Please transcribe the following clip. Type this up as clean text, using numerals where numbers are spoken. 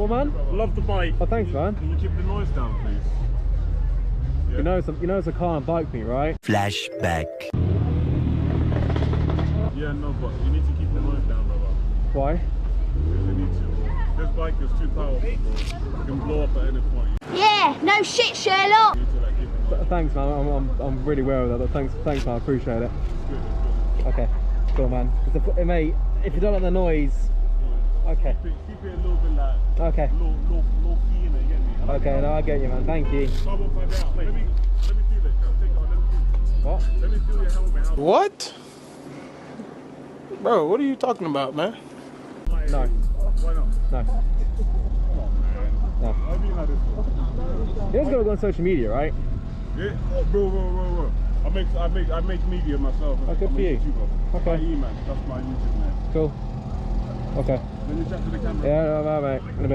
What, man? Love the bike. Oh, thanks, man. Can you keep the noise down, please? Yeah. You know it's a car and bike meet, right? Flashback. Yeah, no, but you need to keep the noise down, brother. Why? Because you need to. This bike is too powerful, bro. It can blow up at any point. Yeah, no shit, Sherlock. You need to like keep the noise. Thanks, man. I'm really aware of that. But thanks, man. I appreciate it. It's good, it's good. Okay, cool, man. Mate, if you don't like the noise, okay. Keep it a little bit like Okay. low key in it, you get me? Okay, no, I get you, man. Thank you. So I won't find out. Let me feel it. Take it on. What? Let me feel your helmet. What? Bro, what are you talking about, man? No. Why not? No. Come on, man. No. How do you know this? You're just gonna go on social media, right? Yeah, bro. I make media myself. Oh, good I'm for a you. YouTuber. Okay. My man. That's my YouTube name. Cool. Okay. Let me chat to the camera. Yeah, no, mate. In a bit.